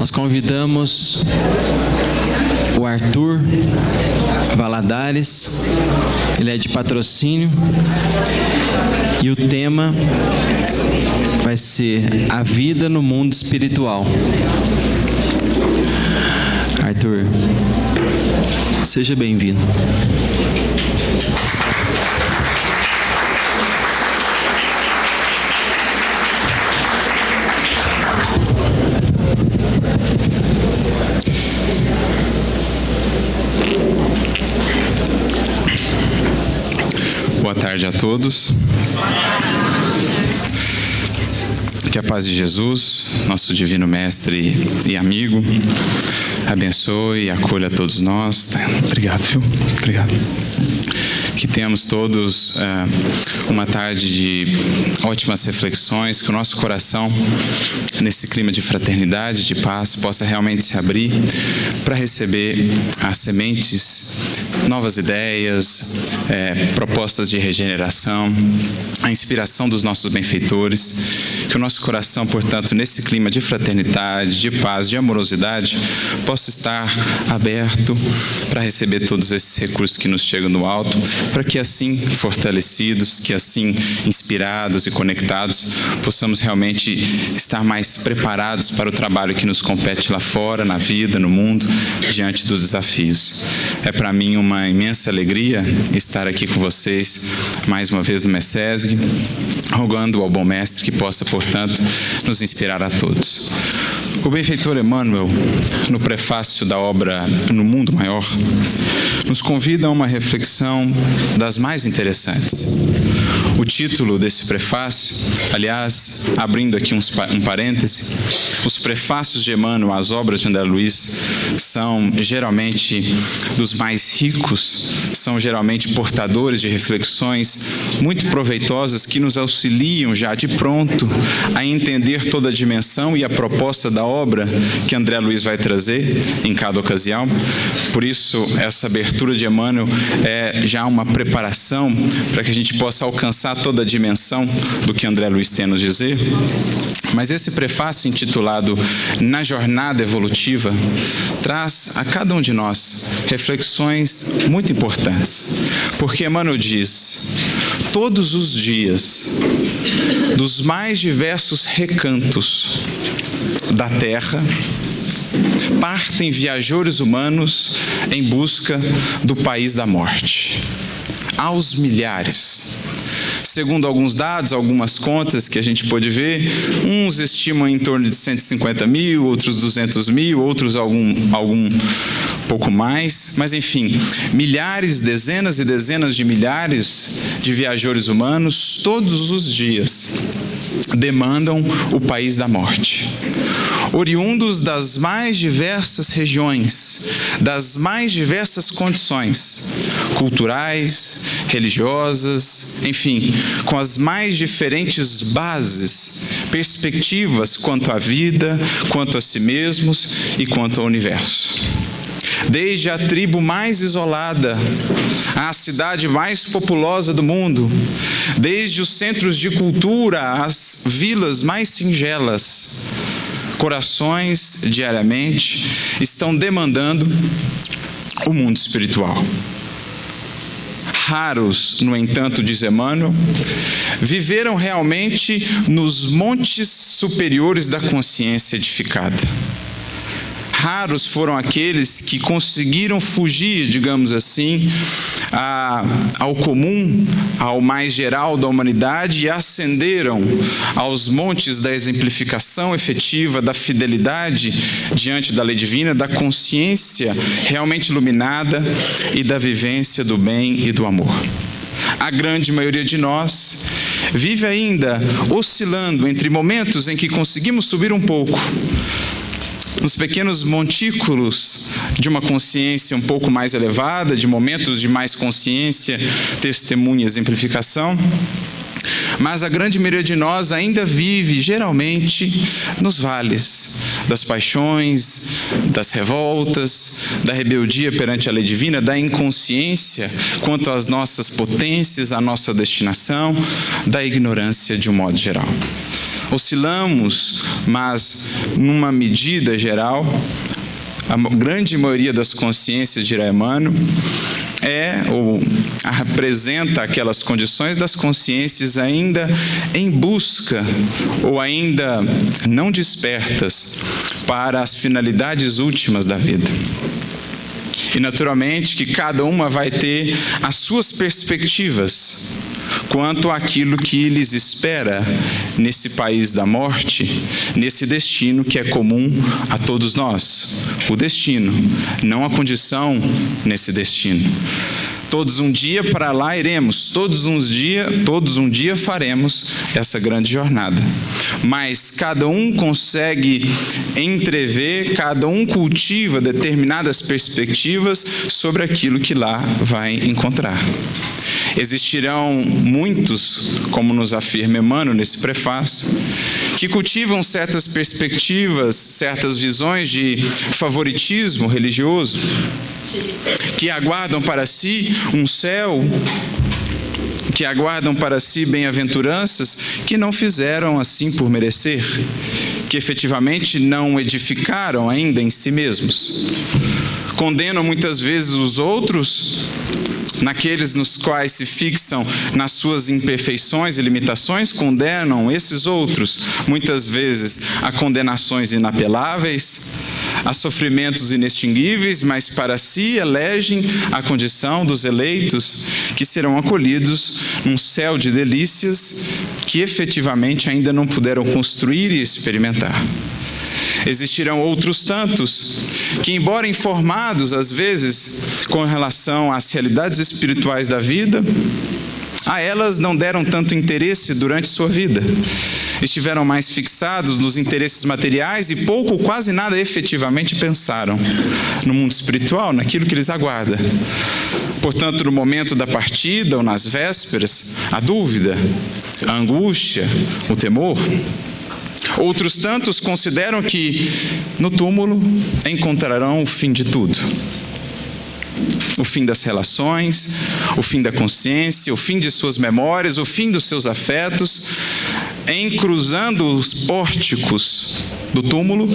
Nós convidamos o Arthur Valadares, ele é de Patrocínio, e o tema vai ser a vida no mundo espiritual. Arthur, seja bem-vindo. Boa tarde a todos. Que a paz de Jesus, nosso divino mestre e amigo, abençoe e acolha a todos nós. Obrigado, viu? Obrigado. Que tenhamos todos uma tarde de ótimas reflexões, que o nosso coração, nesse clima de fraternidade, de paz, possa realmente se abrir para receber as sementes, novas ideias, propostas de regeneração, a inspiração dos nossos benfeitores. Que o nosso coração, portanto, nesse clima de fraternidade, de paz, de amorosidade, possa estar aberto para receber todos esses recursos que nos chegam do alto, para que assim, fortalecidos, que assim, inspirados e conectados, possamos realmente estar mais preparados para o trabalho que nos compete lá fora, na vida, no mundo, diante dos desafios. É para mim uma imensa alegria estar aqui com vocês, mais uma vez no MESESG, rogando ao bom mestre que possa, portanto, nos inspirar a todos. O benfeitor Emmanuel, no prefácio da obra No Mundo Maior, nos convida a uma reflexão das mais interessantes. O título desse prefácio, aliás, abrindo aqui um parêntese, os prefácios de Emmanuel às obras de André Luiz são geralmente dos mais ricos, são geralmente portadores de reflexões muito proveitosas que nos auxiliam já de pronto a entender toda a dimensão e a proposta da obra que André Luiz vai trazer em cada ocasião. Por isso, essa abertura de Emmanuel é já uma preparação para que a gente possa alcançar toda a dimensão do que André Luiz tem a nos dizer. Mas esse prefácio intitulado Na Jornada Evolutiva traz a cada um de nós reflexões muito importantes. Porque Emmanuel diz: todos os dias, dos mais diversos recantos da Terra, partem viajores humanos em busca do país da morte. Aos milhares. Segundo alguns dados, algumas contas que a gente pôde ver, uns estimam em torno de 150 mil, outros 200 mil, outros algum pouco mais. Mas, enfim, milhares, dezenas e dezenas de milhares de viajores humanos, todos os dias, demandam o país da morte. Oriundos das mais diversas regiões, das mais diversas condições, culturais, religiosas, enfim, com as mais diferentes bases, perspectivas quanto à vida, quanto a si mesmos e quanto ao universo. Desde a tribo mais isolada, à cidade mais populosa do mundo, desde os centros de cultura às vilas mais singelas, corações, diariamente, estão demandando o mundo espiritual. Raros, no entanto, diz Emmanuel, viveram realmente nos montes superiores da consciência edificada. Raros foram aqueles que conseguiram fugir, digamos assim, ao comum, ao mais geral da humanidade e ascenderam aos montes da exemplificação efetiva, da fidelidade diante da lei divina, da consciência realmente iluminada e da vivência do bem e do amor. A grande maioria de nós vive ainda oscilando entre momentos em que conseguimos subir um pouco, nos pequenos montículos de uma consciência um pouco mais elevada, de momentos de mais consciência, testemunha, exemplificação, Mas a grande maioria de nós ainda vive, geralmente, nos vales das paixões, das revoltas, da rebeldia perante a lei divina, da inconsciência quanto às nossas potências, à nossa destinação, da ignorância de um modo geral. Oscilamos, mas numa medida geral, a grande maioria das consciências, dirá Emmanuel, representa aquelas condições das consciências ainda em busca ou ainda não despertas para as finalidades últimas da vida. E naturalmente que cada uma vai ter as suas perspectivas quanto àquilo que lhes espera nesse país da morte, nesse destino que é comum a todos nós. O destino, não a condição nesse destino. Todos um dia para lá iremos, todos um dia faremos essa grande jornada. Mas cada um consegue entrever, cada um cultiva determinadas perspectivas sobre aquilo que lá vai encontrar. Existirão muitos, como nos afirma Emmanuel nesse prefácio, que cultivam certas perspectivas, certas visões de favoritismo religioso, que aguardam para si um céu, que aguardam para si bem-aventuranças, que não fizeram assim por merecer, que efetivamente não edificaram ainda em si mesmos. Condenam muitas vezes os outros, naqueles nos quais se fixam nas suas imperfeições e limitações, condenam esses outros, muitas vezes, a condenações inapeláveis, a sofrimentos inextinguíveis, mas para si elegem a condição dos eleitos que serão acolhidos num céu de delícias que efetivamente ainda não puderam construir e experimentar. Existirão outros tantos que, embora informados às vezes com relação às realidades espirituais da vida, a elas não deram tanto interesse durante sua vida. Estiveram mais fixados nos interesses materiais e pouco ou quase nada efetivamente pensaram no mundo espiritual, naquilo que lhes aguarda. Portanto, no momento da partida ou nas vésperas, a dúvida, a angústia, o temor. Outros tantos consideram que no túmulo encontrarão o fim de tudo. O fim das relações, o fim da consciência, o fim de suas memórias, o fim dos seus afetos, em cruzando os pórticos do túmulo,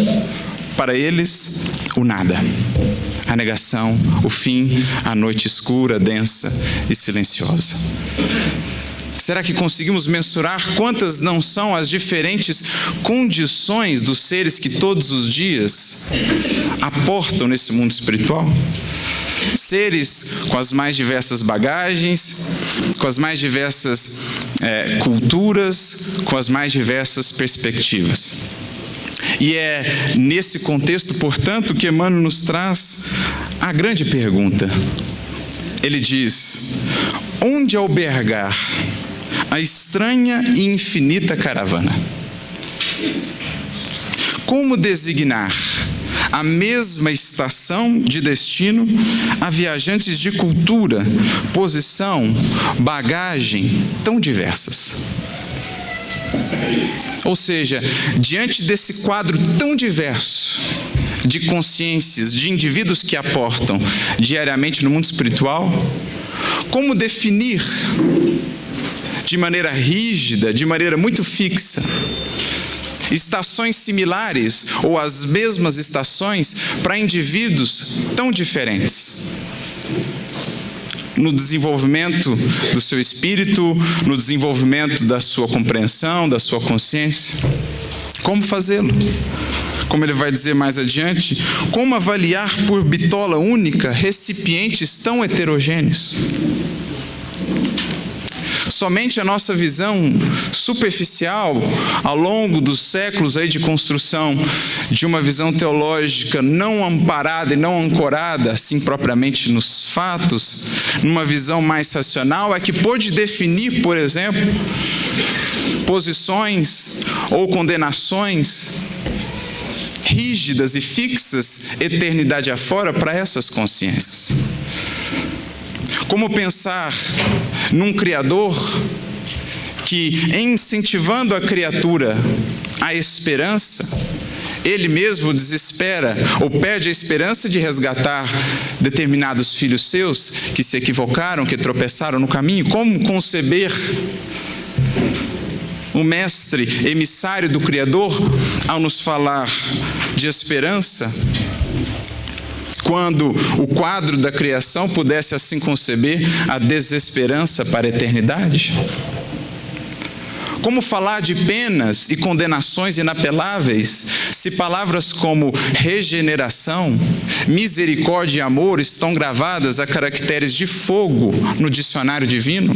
para eles, o nada. A negação, o fim, a noite escura, densa e silenciosa. Será que conseguimos mensurar quantas não são as diferentes condições dos seres que todos os dias aportam nesse mundo espiritual? Seres com as mais diversas bagagens, com as mais diversas culturas, com as mais diversas perspectivas. E é nesse contexto, portanto, que Emmanuel nos traz a grande pergunta. Ele diz: onde albergar a estranha e infinita caravana? Como designar a mesma estação de destino a viajantes de cultura, posição, bagagem tão diversas? Ou seja, diante desse quadro tão diverso de consciências, de indivíduos que aportam diariamente no mundo espiritual, como definir de maneira rígida, de maneira muito fixa, estações similares ou as mesmas estações para indivíduos tão diferentes? No desenvolvimento do seu espírito, no desenvolvimento da sua compreensão, da sua consciência. Como fazê-lo? Como ele vai dizer mais adiante, como avaliar por bitola única recipientes tão heterogêneos? Somente a nossa visão superficial, ao longo dos séculos aí de construção de uma visão teológica não amparada e não ancorada, assim propriamente nos fatos, numa visão mais racional, é que pôde definir, por exemplo, posições ou condenações rígidas e fixas, eternidade afora, para essas consciências. Como pensar num Criador que, incentivando a criatura à esperança, ele mesmo desespera ou perde a esperança de resgatar determinados filhos seus que se equivocaram, que tropeçaram no caminho. Como conceber o mestre emissário do Criador ao nos falar de esperança, quando o quadro da criação pudesse assim conceber a desesperança para a eternidade? Como falar de penas e condenações inapeláveis, se palavras como regeneração, misericórdia e amor estão gravadas a caracteres de fogo no dicionário divino?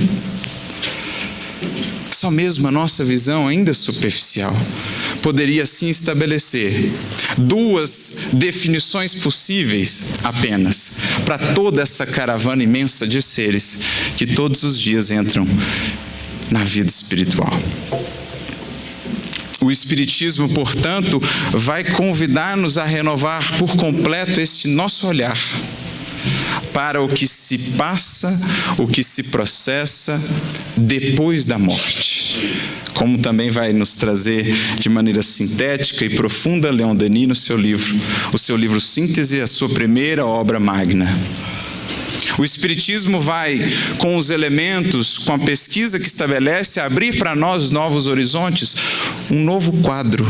Só mesmo a nossa visão, ainda superficial, poderia assim estabelecer duas definições possíveis apenas para toda essa caravana imensa de seres que todos os dias entram na vida espiritual. O Espiritismo, portanto, vai convidar-nos a renovar por completo este nosso olhar para o que se passa, o que se processa depois da morte. Como também vai nos trazer de maneira sintética e profunda Leon Denis no seu livro Síntese, a sua primeira obra magna. O Espiritismo vai, com os elementos, com a pesquisa que estabelece, abrir para nós novos horizontes, um novo quadro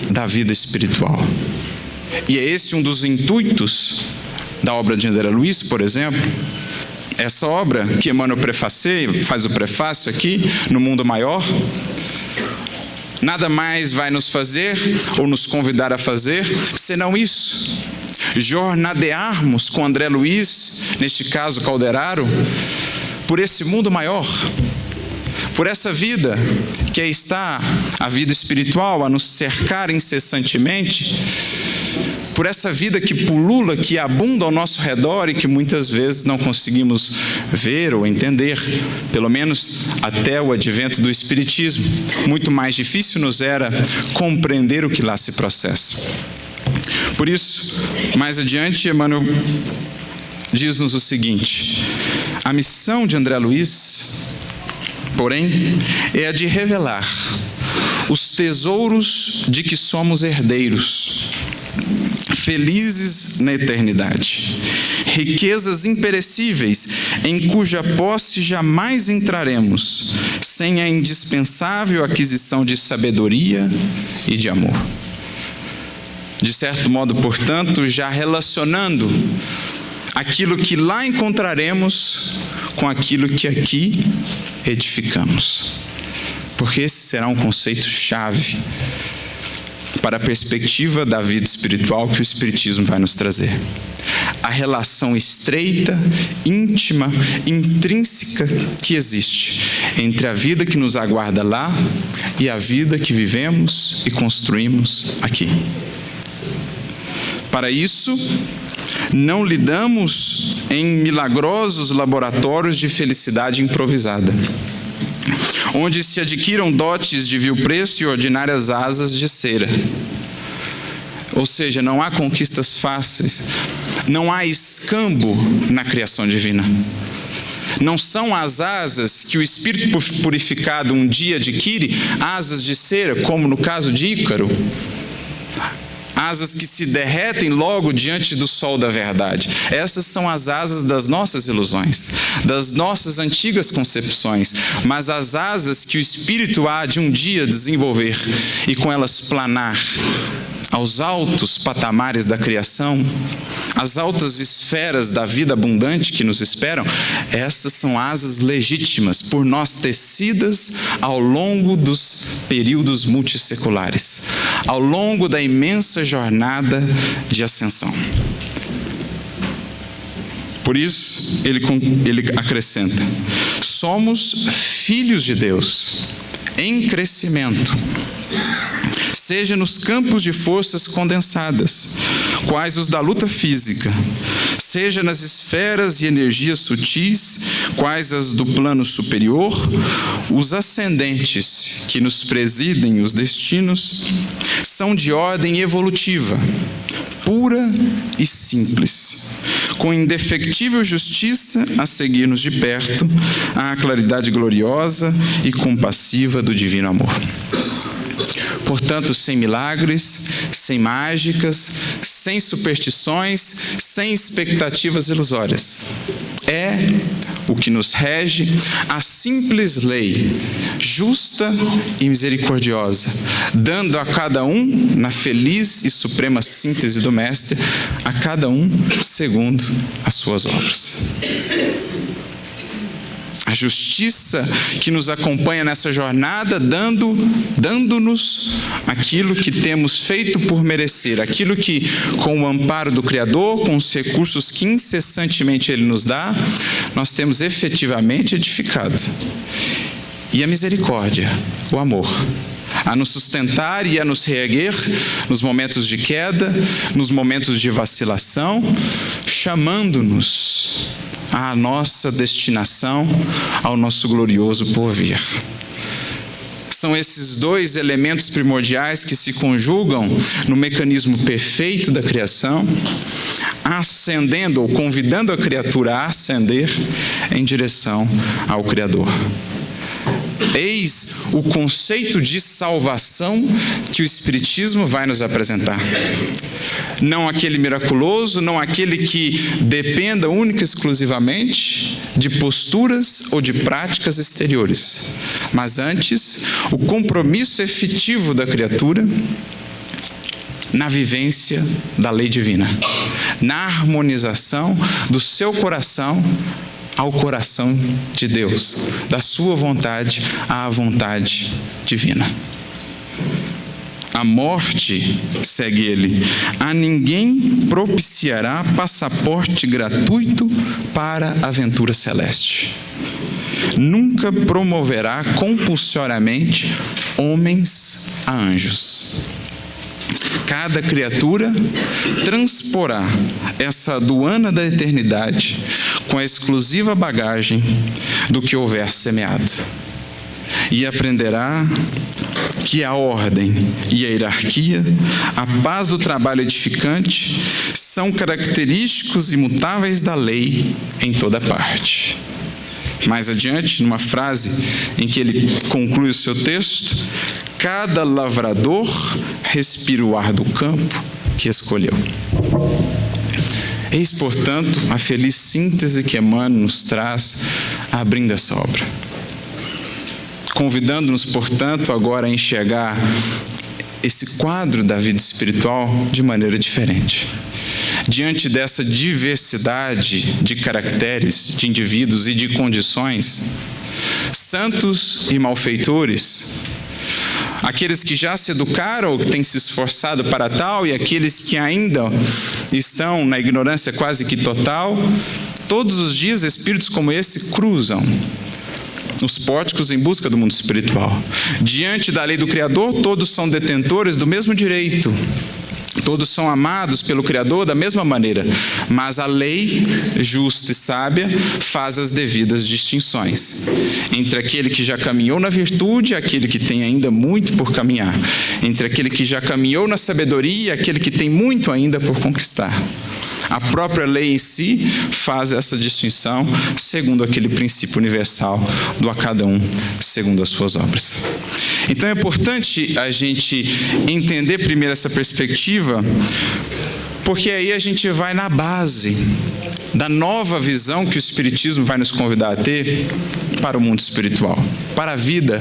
da vida espiritual. E é esse um dos intuitos da obra de André Luiz, por exemplo. Essa obra que Emmanuel faz o prefácio aqui, No Mundo Maior, nada mais vai nos fazer, ou nos convidar a fazer, senão isso: jornadearmos com André Luiz, neste caso Calderaro, por esse mundo maior, por essa vida que está a vida espiritual a nos cercar incessantemente, por essa vida que pulula, que abunda ao nosso redor e que muitas vezes não conseguimos ver ou entender, pelo menos até o advento do Espiritismo. Muito mais difícil nos era compreender o que lá se processa. Por isso, mais adiante, Emmanuel diz-nos o seguinte: a missão de André Luiz, porém, é a de revelar os tesouros de que somos herdeiros, felizes na eternidade, riquezas imperecíveis em cuja posse jamais entraremos sem a indispensável aquisição de sabedoria e de amor. De certo modo, portanto, já relacionando aquilo que lá encontraremos com aquilo que aqui edificamos. Porque esse será um conceito-chave para a perspectiva da vida espiritual que o Espiritismo vai nos trazer. A relação estreita, íntima, intrínseca que existe entre a vida que nos aguarda lá e a vida que vivemos e construímos aqui. Para isso, não lidamos em milagrosos laboratórios de felicidade improvisada, onde se adquiram dotes de vil preço e ordinárias asas de cera. Ou seja, não há conquistas fáceis, não há escambo na criação divina. Não são as asas que o espírito purificado um dia adquire, asas de cera, como no caso de Ícaro. Asas que se derretem logo diante do sol da verdade. Essas são as asas das nossas ilusões, das nossas antigas concepções, mas as asas que o Espírito há de um dia desenvolver e com elas planar aos altos patamares da criação, às altas esferas da vida abundante que nos esperam. Essas são asas legítimas, por nós tecidas ao longo dos períodos multisseculares, ao longo da imensa jornada de ascensão. Por isso, ele acrescenta: somos filhos de Deus, em crescimento, seja nos campos de forças condensadas, quais os da luta física, seja nas esferas e energias sutis, quais as do plano superior, os ascendentes que nos presidem os destinos, são de ordem evolutiva, pura e simples, com indefectível justiça a seguir-nos de perto à claridade gloriosa e compassiva do divino amor. Portanto, sem milagres, sem mágicas, sem superstições, sem expectativas ilusórias. É o que nos rege a simples lei, justa e misericordiosa, dando a cada um, na feliz e suprema síntese do Mestre, a cada um segundo as suas obras. A justiça que nos acompanha nessa jornada, dando-nos aquilo que temos feito por merecer, aquilo que, com o amparo do Criador, com os recursos que incessantemente Ele nos dá, nós temos efetivamente edificado. E a misericórdia, o amor, a nos sustentar e a nos reerguer nos momentos de queda, nos momentos de vacilação, chamando-nos à nossa destinação, ao nosso glorioso porvir. São esses dois elementos primordiais que se conjugam no mecanismo perfeito da criação, ascendendo ou convidando a criatura a ascender em direção ao Criador. Eis o conceito de salvação que o Espiritismo vai nos apresentar. Não aquele miraculoso, não aquele que dependa única e exclusivamente de posturas ou de práticas exteriores, mas antes o compromisso efetivo da criatura na vivência da lei divina, na harmonização do seu coração ao coração de Deus, da sua vontade à vontade divina. A morte, segue ele, a ninguém propiciará passaporte gratuito para a aventura celeste. Nunca promoverá compulsoriamente homens a anjos. Cada criatura transporá essa aduana da eternidade com a exclusiva bagagem do que houver semeado. E aprenderá que a ordem e a hierarquia, a paz do trabalho edificante, são característicos imutáveis da lei em toda parte. Mais adiante, numa frase em que ele conclui o seu texto, cada lavrador respira o ar do campo que escolheu. Eis, portanto, a feliz síntese que Emmanuel nos traz abrindo essa obra. Convidando-nos, portanto, agora a enxergar esse quadro da vida espiritual de maneira diferente. Diante dessa diversidade de caracteres, de indivíduos e de condições, santos e malfeitores, aqueles que já se educaram ou que têm se esforçado para tal e aqueles que ainda estão na ignorância quase que total, todos os dias espíritos como esse cruzam nos pórticos em busca do mundo espiritual. Diante da lei do Criador, todos são detentores do mesmo direito. Todos são amados pelo Criador da mesma maneira, mas a lei, justa e sábia, faz as devidas distinções entre aquele que já caminhou na virtude e aquele que tem ainda muito por caminhar, entre aquele que já caminhou na sabedoria e aquele que tem muito ainda por conquistar. A própria lei em si faz essa distinção segundo aquele princípio universal do a cada um segundo as suas obras. Então é importante a gente entender primeiro essa perspectiva, porque aí a gente vai na base da nova visão que o Espiritismo vai nos convidar a ter para o mundo espiritual, para a vida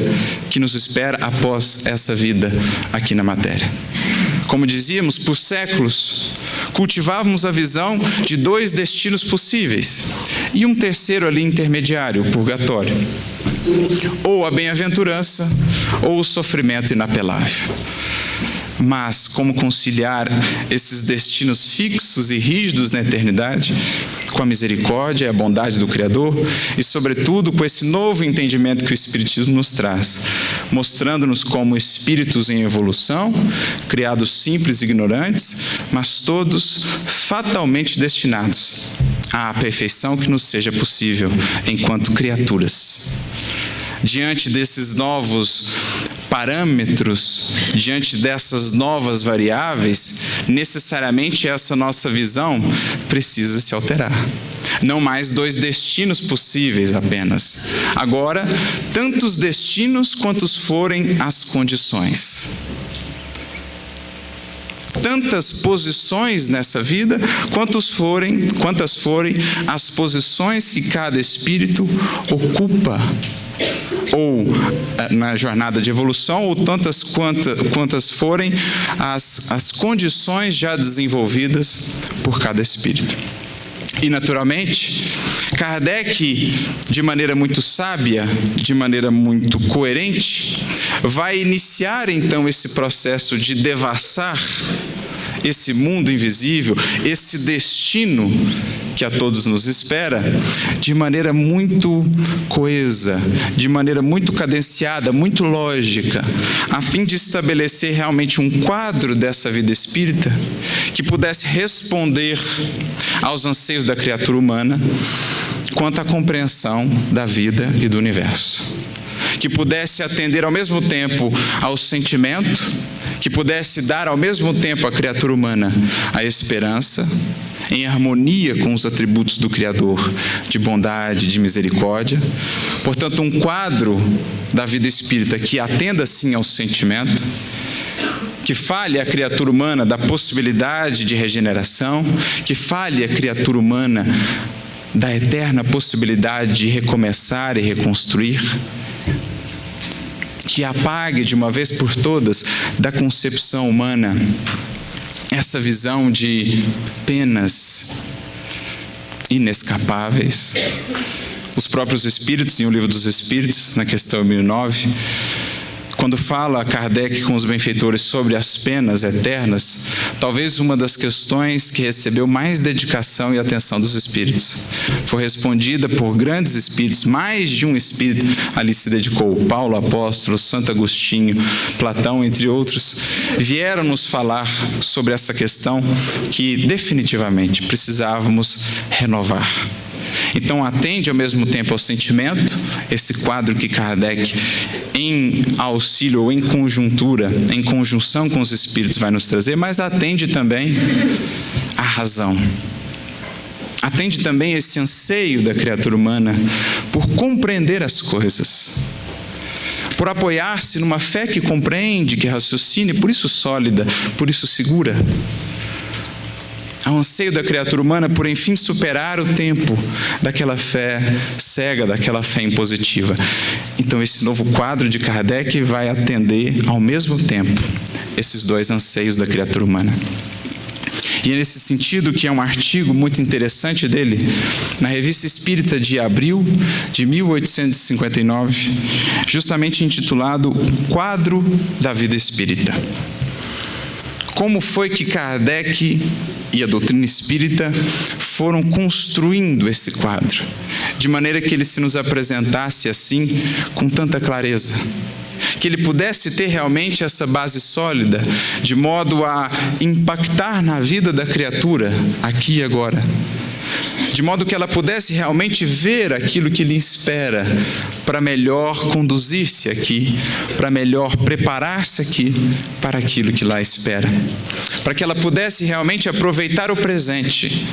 que nos espera após essa vida aqui na matéria. Como dizíamos, por séculos, cultivávamos a visão de dois destinos possíveis e um terceiro ali intermediário, o purgatório. Ou a bem-aventurança, ou o sofrimento inapelável. Mas como conciliar esses destinos fixos e rígidos na eternidade com a misericórdia e a bondade do Criador e, sobretudo, com esse novo entendimento que o Espiritismo nos traz, mostrando-nos como espíritos em evolução, criados simples e ignorantes, mas todos fatalmente destinados à perfeição que nos seja possível enquanto criaturas. Diante desses novos parâmetros, diante dessas novas variáveis, necessariamente essa nossa visão precisa se alterar. Não mais 2 destinos possíveis apenas. Agora, tantos destinos quantos forem as condições. Tantas posições nessa vida, quantas forem as posições que cada espírito ocupa, ou na jornada de evolução, ou tantas quantas forem as condições já desenvolvidas por cada espírito. E, naturalmente, Kardec, de maneira muito sábia, de maneira muito coerente, vai iniciar então esse processo de devassar esse mundo invisível, esse destino que a todos nos espera, de maneira muito coesa, de maneira muito cadenciada, muito lógica, a fim de estabelecer realmente um quadro dessa vida espírita que pudesse responder aos anseios da criatura humana quanto à compreensão da vida e do universo. Que pudesse atender ao mesmo tempo ao sentimento, que pudesse dar ao mesmo tempo à criatura humana a esperança, em harmonia com os atributos do Criador, de bondade, de misericórdia. Portanto, um quadro da vida espírita que atenda, sim, ao sentimento, que fale à criatura humana da possibilidade de regeneração, que fale à criatura humana da eterna possibilidade de recomeçar e reconstruir, que apague de uma vez por todas da concepção humana essa visão de penas inescapáveis. Os próprios Espíritos, em O Livro dos Espíritos, na questão 1009, quando fala Kardec com os benfeitores sobre as penas eternas, talvez uma das questões que recebeu mais dedicação e atenção dos espíritos foi respondida por grandes espíritos. Mais de um espírito ali se dedicou. Paulo apóstolo, Santo Agostinho, Platão, entre outros, vieram nos falar sobre essa questão que definitivamente precisávamos renovar. Então, atende ao mesmo tempo ao sentimento, esse quadro que Kardec, em auxílio ou em conjuntura, em conjunção com os espíritos, vai nos trazer, mas atende também à razão. Atende também esse anseio da criatura humana por compreender as coisas, por apoiar-se numa fé que compreende, que raciocina, e por isso sólida, por isso segura. Ao anseio da criatura humana por, enfim, superar o tempo daquela fé cega, daquela fé impositiva. Então, esse novo quadro de Kardec vai atender, ao mesmo tempo, esses 2 anseios da criatura humana. E é nesse sentido que é um artigo muito interessante dele, na Revista Espírita de abril de 1859, justamente intitulado Quadro da Vida Espírita. Como foi que Kardec e a doutrina espírita foram construindo esse quadro, de maneira que ele se nos apresentasse assim, com tanta clareza, que ele pudesse ter realmente essa base sólida, de modo a impactar na vida da criatura, aqui e agora, de modo que ela pudesse realmente ver aquilo que lhe espera, para melhor conduzir-se aqui, para melhor preparar-se aqui para aquilo que lá espera, para que ela pudesse realmente aproveitar o presente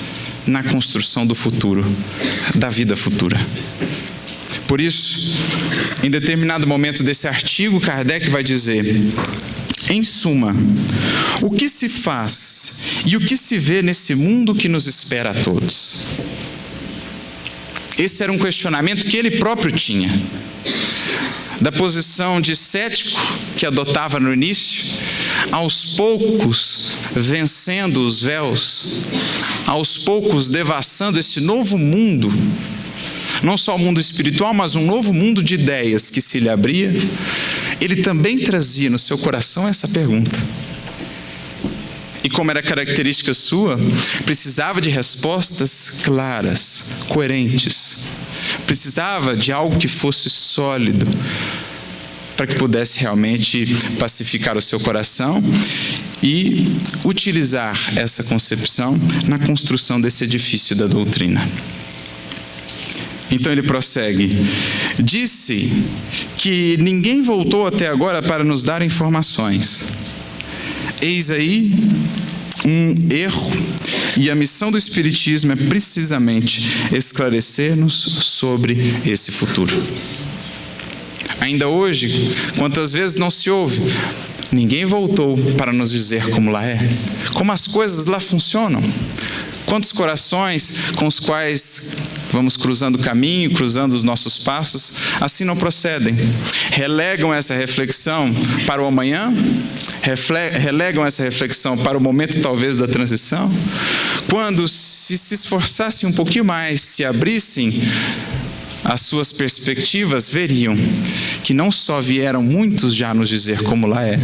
na construção do futuro, da vida futura. Por isso, em determinado momento desse artigo, Kardec vai dizer: em suma, o que se faz e o que se vê nesse mundo que nos espera a todos? Esse era um questionamento que ele próprio tinha. Da posição de cético que adotava no início, aos poucos vencendo os véus, aos poucos devassando esse novo mundo, não só o mundo espiritual, mas um novo mundo de ideias que se lhe abria, ele também trazia no seu coração essa pergunta. E como era característica sua, precisava de respostas claras, coerentes. Precisava de algo que fosse sólido, para que pudesse realmente pacificar o seu coração e utilizar essa concepção na construção desse edifício da doutrina. Então ele prossegue: disse que ninguém voltou até agora para nos dar informações. Eis aí um erro, e a missão do Espiritismo é precisamente esclarecer-nos sobre esse futuro. Ainda hoje, quantas vezes não se ouve: ninguém voltou para nos dizer como lá é, como as coisas lá funcionam. Quantos corações com os quais vamos cruzando o caminho, cruzando os nossos passos, assim não procedem. Relegam essa reflexão para o amanhã, relegam essa reflexão para o momento talvez da transição, quando se esforçassem um pouquinho mais, se abrissem as suas perspectivas, veriam que não só vieram muitos já nos dizer como lá é,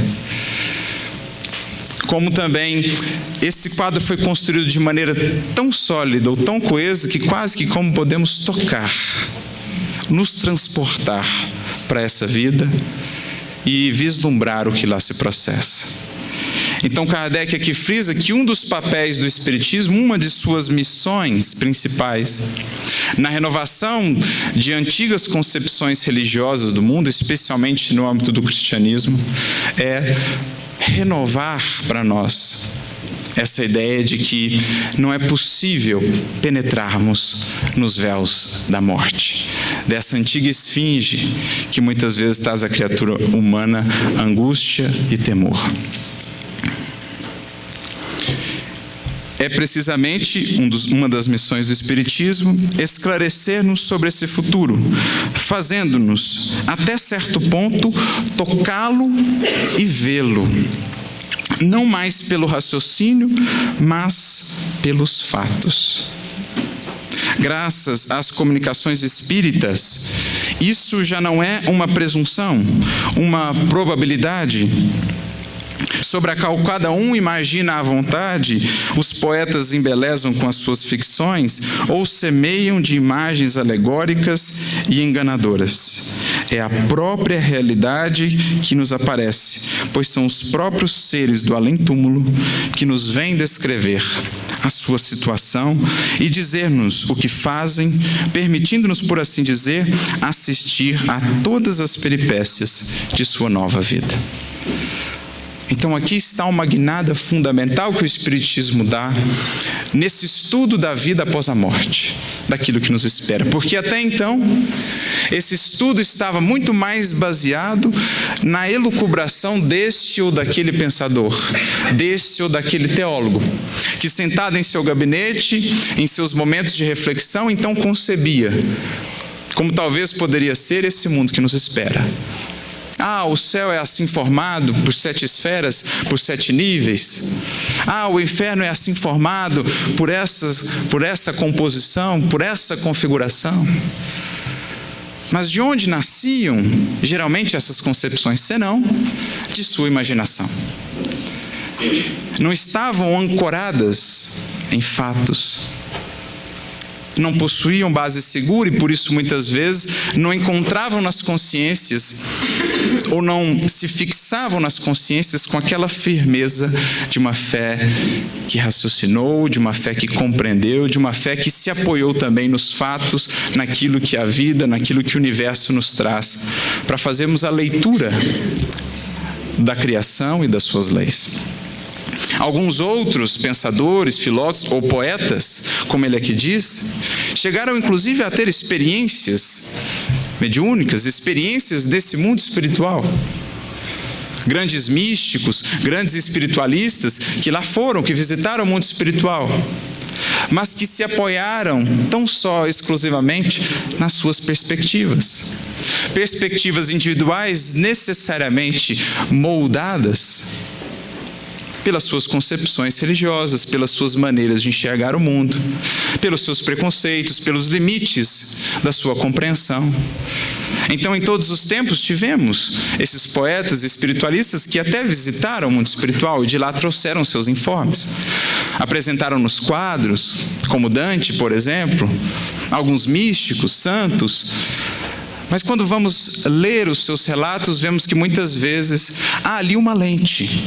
como também esse quadro foi construído de maneira tão sólida ou tão coesa que quase que como podemos tocar, nos transportar para essa vida e vislumbrar o que lá se processa. Então Kardec aqui frisa que um dos papéis do Espiritismo, uma de suas missões principais, na renovação de antigas concepções religiosas do mundo, especialmente no âmbito do cristianismo, é renovar para nós essa ideia de que não é possível penetrarmos nos véus da morte, dessa antiga esfinge que muitas vezes traz à criatura humana angústia e temor. É precisamente uma das missões do Espiritismo esclarecer-nos sobre esse futuro, fazendo-nos, até certo ponto, tocá-lo e vê-lo. Não mais pelo raciocínio, mas pelos fatos. Graças às comunicações espíritas, isso já não é uma presunção, uma probabilidade sobre a qual cada um imagina à vontade, os poetas embelezam com as suas ficções ou semeiam de imagens alegóricas e enganadoras. É a própria realidade que nos aparece, pois são os próprios seres do além-túmulo que nos vêm descrever a sua situação e dizer-nos o que fazem, permitindo-nos, por assim dizer, assistir a todas as peripécias de sua nova vida. Então aqui está uma guinada fundamental que o Espiritismo dá nesse estudo da vida após a morte, daquilo que nos espera. Porque até então, esse estudo estava muito mais baseado na elucubração deste ou daquele pensador, deste ou daquele teólogo, que sentado em seu gabinete, em seus momentos de reflexão, então concebia como talvez poderia ser esse mundo que nos espera. O céu é assim formado por 7 esferas, por 7 níveis. O inferno é assim formado por essa composição, por essa configuração. Mas de onde nasciam, geralmente, essas concepções? Senão de sua imaginação. Não estavam ancoradas em fatos. Não possuíam base segura e por isso muitas vezes não encontravam nas consciências ou não se fixavam nas consciências com aquela firmeza de uma fé que raciocinou, de uma fé que compreendeu, de uma fé que se apoiou também nos fatos, naquilo que a vida, naquilo que o universo nos traz, para fazermos a leitura da criação e das suas leis. Alguns outros pensadores, filósofos ou poetas, como ele aqui diz, chegaram inclusive a ter experiências mediúnicas, experiências desse mundo espiritual. Grandes místicos, grandes espiritualistas que lá foram, que visitaram o mundo espiritual, mas que se apoiaram tão só exclusivamente nas suas perspectivas. Perspectivas individuais necessariamente moldadas pelas suas concepções religiosas, pelas suas maneiras de enxergar o mundo, pelos seus preconceitos, pelos limites da sua compreensão. Então, em todos os tempos, tivemos esses poetas espiritualistas que até visitaram o mundo espiritual e de lá trouxeram seus informes. Apresentaram-nos quadros, como Dante, por exemplo, alguns místicos, santos, Mas quando vamos ler os seus relatos, vemos que muitas vezes há ali uma lente.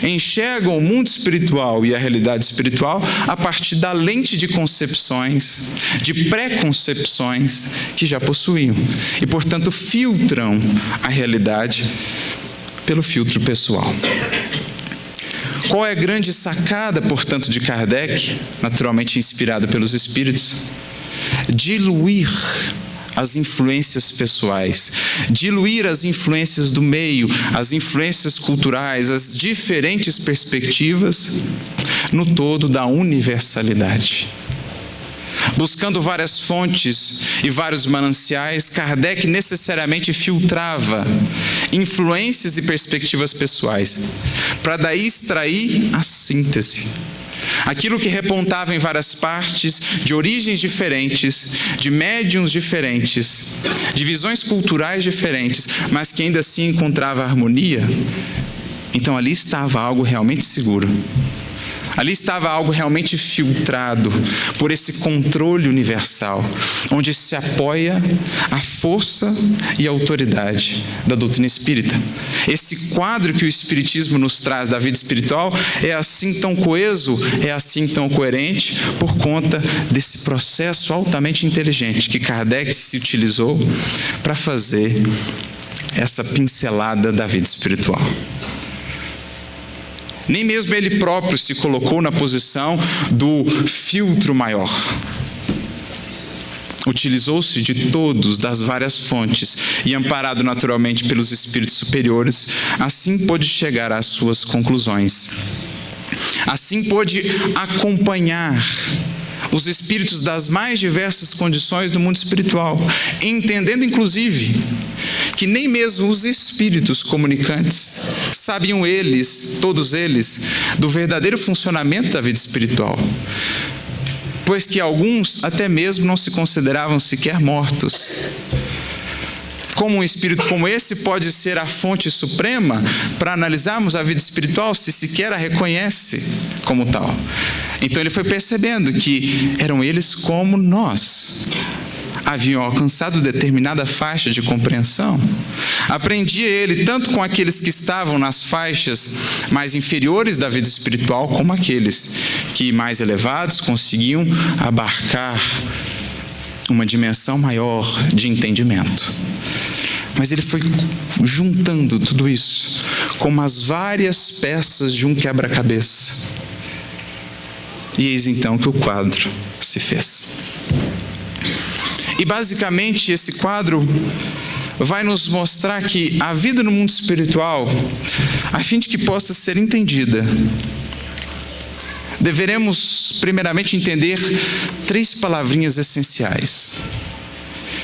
Enxergam o mundo espiritual e a realidade espiritual a partir da lente de concepções, de preconcepções que já possuíam. E, portanto, filtram a realidade pelo filtro pessoal. Qual é a grande sacada, portanto, de Kardec, naturalmente inspirado pelos Espíritos? Diluir as influências pessoais, diluir as influências do meio, as influências culturais, as diferentes perspectivas no todo da universalidade. Buscando várias fontes e vários mananciais, Kardec necessariamente filtrava influências e perspectivas pessoais, para daí extrair a síntese. Aquilo que repontava em várias partes, de origens diferentes, de médiuns diferentes, de visões culturais diferentes, mas que ainda assim encontrava harmonia, então ali estava algo realmente seguro. Ali estava algo realmente filtrado por esse controle universal, onde se apoia a força e a autoridade da doutrina espírita. Esse quadro que o Espiritismo nos traz da vida espiritual é assim tão coeso, é assim tão coerente, por conta desse processo altamente inteligente que Kardec se utilizou para fazer essa pincelada da vida espiritual. Nem mesmo ele próprio se colocou na posição do filtro maior. Utilizou-se de todos, das várias fontes, e amparado naturalmente pelos espíritos superiores, assim pôde chegar às suas conclusões. Assim pôde acompanhar os espíritos das mais diversas condições do mundo espiritual, entendendo inclusive que nem mesmo os espíritos comunicantes sabiam eles, todos eles, do verdadeiro funcionamento da vida espiritual, pois que alguns até mesmo não se consideravam sequer mortos. Como um espírito como esse pode ser a fonte suprema para analisarmos a vida espiritual, se sequer a reconhece como tal? Então ele foi percebendo que eram eles como nós. Haviam alcançado determinada faixa de compreensão. Aprendia ele tanto com aqueles que estavam nas faixas mais inferiores da vida espiritual, como aqueles que, mais elevados, conseguiam abarcar uma dimensão maior de entendimento. Mas ele foi juntando tudo isso como as várias peças de um quebra-cabeça. E eis então que o quadro se fez. E basicamente esse quadro vai nos mostrar que a vida no mundo espiritual, a fim de que possa ser entendida, deveremos primeiramente entender 3 palavrinhas essenciais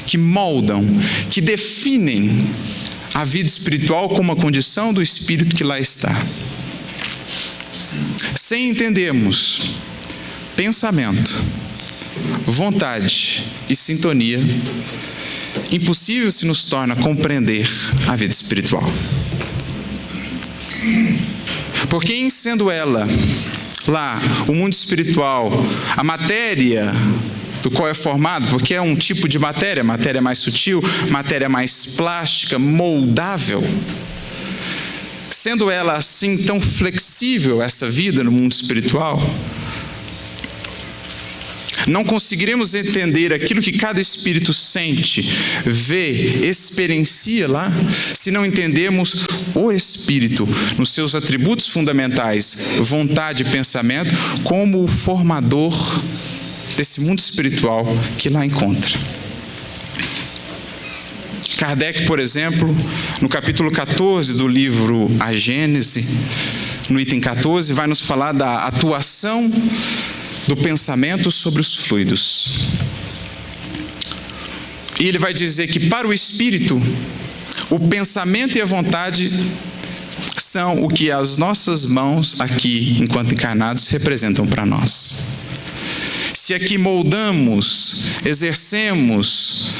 que moldam, que definem a vida espiritual como a condição do espírito que lá está. Sem entendermos pensamento, vontade e sintonia, impossível se nos torna compreender a vida espiritual. Porque em sendo ela, lá, o mundo espiritual, a matéria do qual é formado, porque é um tipo de matéria mais sutil, matéria mais plástica, moldável. Sendo ela assim tão flexível, essa vida no mundo espiritual, não conseguiremos entender aquilo que cada espírito sente, vê, experiencia lá, se não entendermos o espírito nos seus atributos fundamentais, vontade e pensamento, como o formador desse mundo espiritual que lá encontra. Kardec, por exemplo, no capítulo 14 do livro A Gênese, no item 14, vai nos falar da atuação do pensamento sobre os fluidos. E ele vai dizer que para o espírito, o pensamento e a vontade são o que as nossas mãos aqui, enquanto encarnados, representam para nós. Se aqui moldamos, exercemos,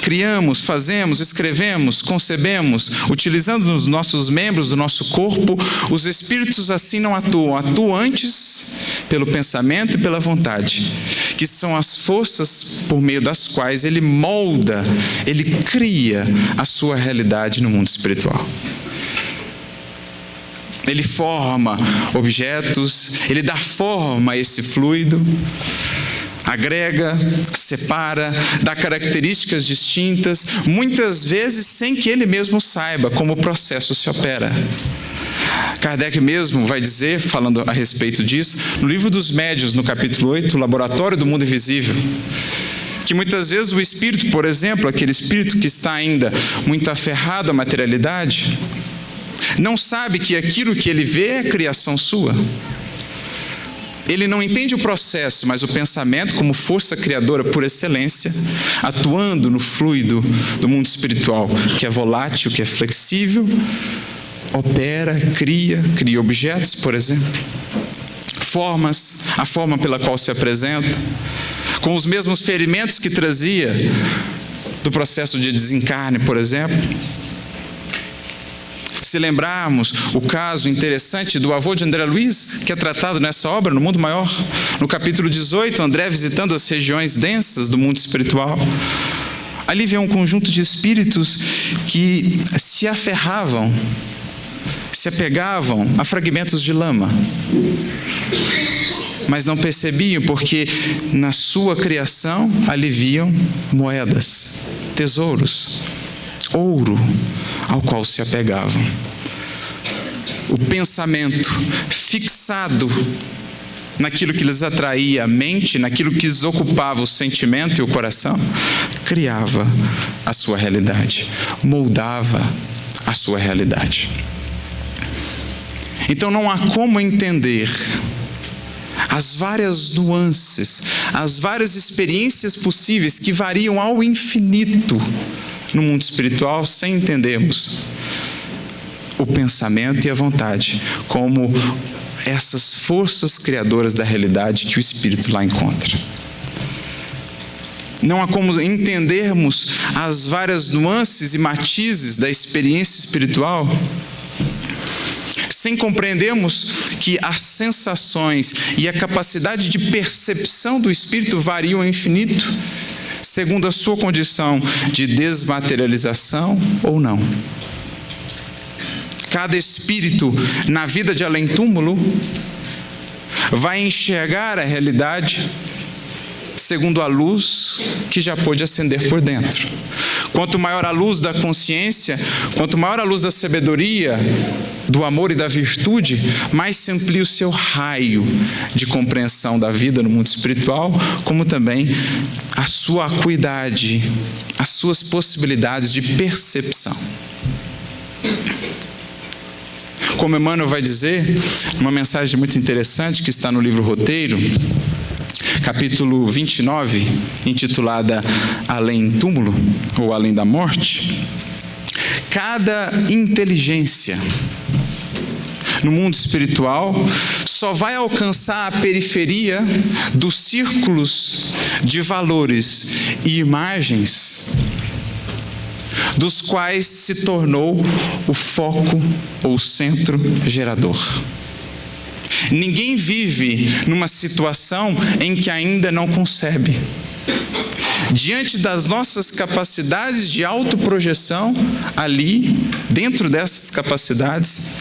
criamos, fazemos, escrevemos, concebemos, utilizando os nossos membros do nosso corpo, os espíritos assim não atuam. Atuam antes pelo pensamento e pela vontade, que são as forças por meio das quais ele molda, ele cria a sua realidade no mundo espiritual. Ele forma objetos, ele dá forma a esse fluido, agrega, separa, dá características distintas, muitas vezes sem que ele mesmo saiba como o processo se opera. Kardec mesmo vai dizer, falando a respeito disso, no Livro dos Médiuns, no capítulo 8, o Laboratório do Mundo Invisível, que muitas vezes o espírito, por exemplo, aquele espírito que está ainda muito aferrado à materialidade, não sabe que aquilo que ele vê é criação sua. Ele não entende o processo, mas o pensamento, como força criadora por excelência, atuando no fluido do mundo espiritual, que é volátil, que é flexível, opera, cria objetos, por exemplo, formas, a forma pela qual se apresenta, com os mesmos ferimentos que trazia do processo de desencarne, por exemplo. Se lembrarmos o caso interessante do avô de André Luiz, que é tratado nessa obra, No Mundo Maior, no capítulo 18, André visitando as regiões densas do mundo espiritual. Ali vê um conjunto de espíritos que se aferravam, se apegavam a fragmentos de lama, mas não percebiam, porque na sua criação ali viam moedas, tesouros, ouro, ao qual se apegavam. O pensamento fixado naquilo que lhes atraía a mente, naquilo que lhes ocupava o sentimento e o coração, criava a sua realidade, moldava a sua realidade. Então não há como entender as várias nuances, as várias experiências possíveis que variam ao infinito no mundo espiritual, sem entendermos o pensamento e a vontade como essas forças criadoras da realidade que o Espírito lá encontra. Não há como entendermos as várias nuances e matizes da experiência espiritual sem compreendermos que as sensações e a capacidade de percepção do Espírito variam ao infinito, segundo a sua condição de desmaterialização ou não. Cada espírito na vida de além-túmulo vai enxergar a realidade segundo a luz que já pôde acender por dentro. Quanto maior a luz da consciência, quanto maior a luz da sabedoria, do amor e da virtude, mais se amplia o seu raio de compreensão da vida no mundo espiritual, como também a sua acuidade, as suas possibilidades de percepção. Como Emmanuel vai dizer, uma mensagem muito interessante que está no livro Roteiro, capítulo 29, intitulada Além Túmulo, ou Além da Morte, cada inteligência no mundo espiritual só vai alcançar a periferia dos círculos de valores e imagens dos quais se tornou o foco ou o centro gerador. Ninguém vive numa situação em que ainda não concebe. Diante das nossas capacidades de autoprojeção, ali, dentro dessas capacidades,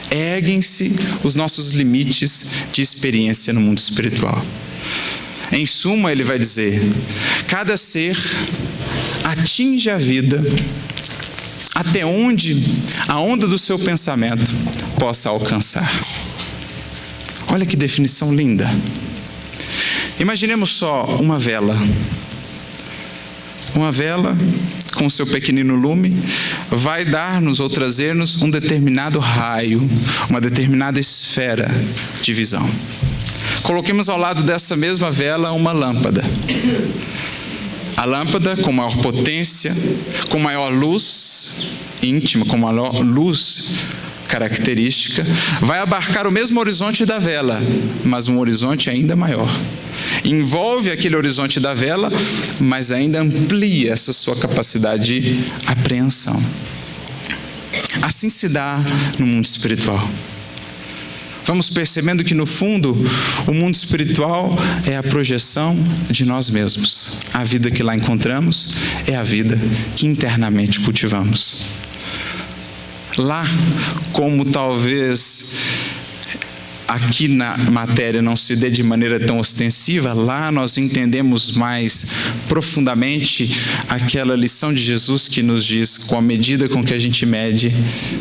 erguem-se os nossos limites de experiência no mundo espiritual. Em suma, ele vai dizer, cada ser atinge a vida até onde a onda do seu pensamento possa alcançar. Olha que definição linda. Imaginemos só uma vela. Uma vela, com seu pequenino lume, vai dar-nos ou trazer-nos um determinado raio, uma determinada esfera de visão. Coloquemos ao lado dessa mesma vela uma lâmpada. A lâmpada, com maior potência, com maior luz íntima, com maior luz característica, vai abarcar o mesmo horizonte da vela, mas um horizonte ainda maior. Envolve aquele horizonte da vela, mas ainda amplia essa sua capacidade de apreensão. Assim se dá no mundo espiritual. vamos percebendo que, no fundo, o mundo espiritual é a projeção de nós mesmos. A vida que lá encontramos é a vida que internamente cultivamos. Lá, como talvez aqui na matéria não se dê de maneira tão ostensiva, lá nós entendemos mais profundamente aquela lição de Jesus que nos diz: com a medida com que a gente mede,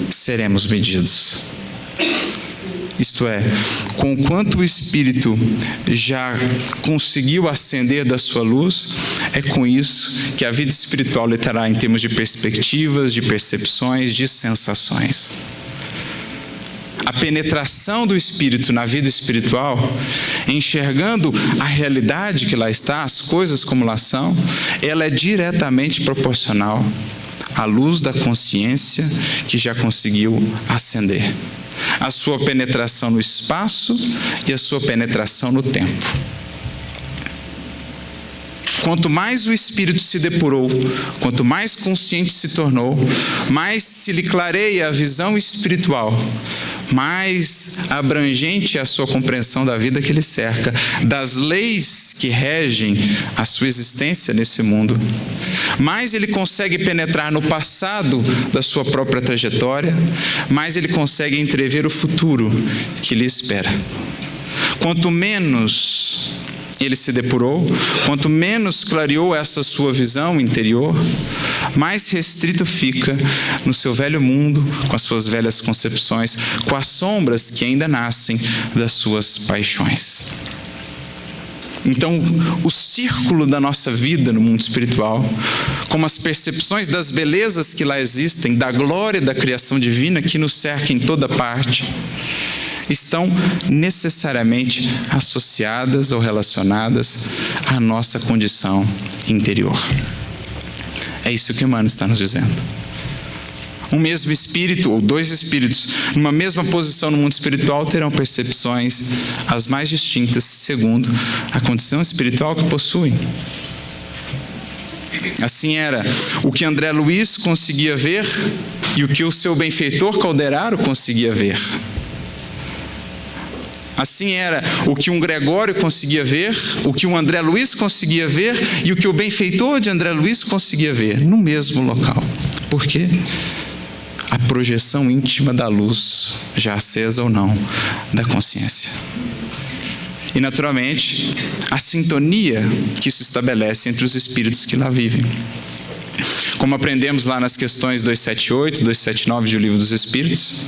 seremos medidos. Isto é, com quanto o Espírito já conseguiu acender da sua luz, é com isso que a vida espiritual lhe terá em termos de perspectivas, de percepções, de sensações. A penetração do Espírito na vida espiritual, enxergando a realidade que lá está, as coisas como lá são, ela é diretamente proporcional à luz da consciência que já conseguiu acender. A sua penetração no espaço e a sua penetração no tempo. Quanto mais o Espírito se depurou, quanto mais consciente se tornou, mais se lhe clareia a visão espiritual, mais abrangente é a sua compreensão da vida que lhe cerca, das leis que regem a sua existência nesse mundo. Mais ele consegue penetrar no passado da sua própria trajetória, mais ele consegue entrever o futuro que lhe espera. Quanto menos ele se depurou, quanto menos clareou essa sua visão interior, mais restrito fica no seu velho mundo, com as suas velhas concepções, com as sombras que ainda nascem das suas paixões. Então, o círculo da nossa vida no mundo espiritual, como as percepções das belezas que lá existem, da glória da criação divina que nos cerca em toda parte, estão necessariamente associadas ou relacionadas à nossa condição interior. É isso que Emmanuel está nos dizendo. Um mesmo espírito, ou dois espíritos, numa mesma posição no mundo espiritual, terão percepções as mais distintas, segundo a condição espiritual que possuem. Assim era o que André Luiz conseguia ver e o que o seu benfeitor Calderaro conseguia ver. Assim era o que um Gregório conseguia ver, o que um André Luiz conseguia ver e o que o benfeitor de André Luiz conseguia ver, no mesmo local. Por quê? A projeção íntima da luz, já acesa ou não, da consciência. E, naturalmente, a sintonia que isso estabelece entre os espíritos que lá vivem. Como aprendemos lá nas questões 278, 279 do Livro dos Espíritos,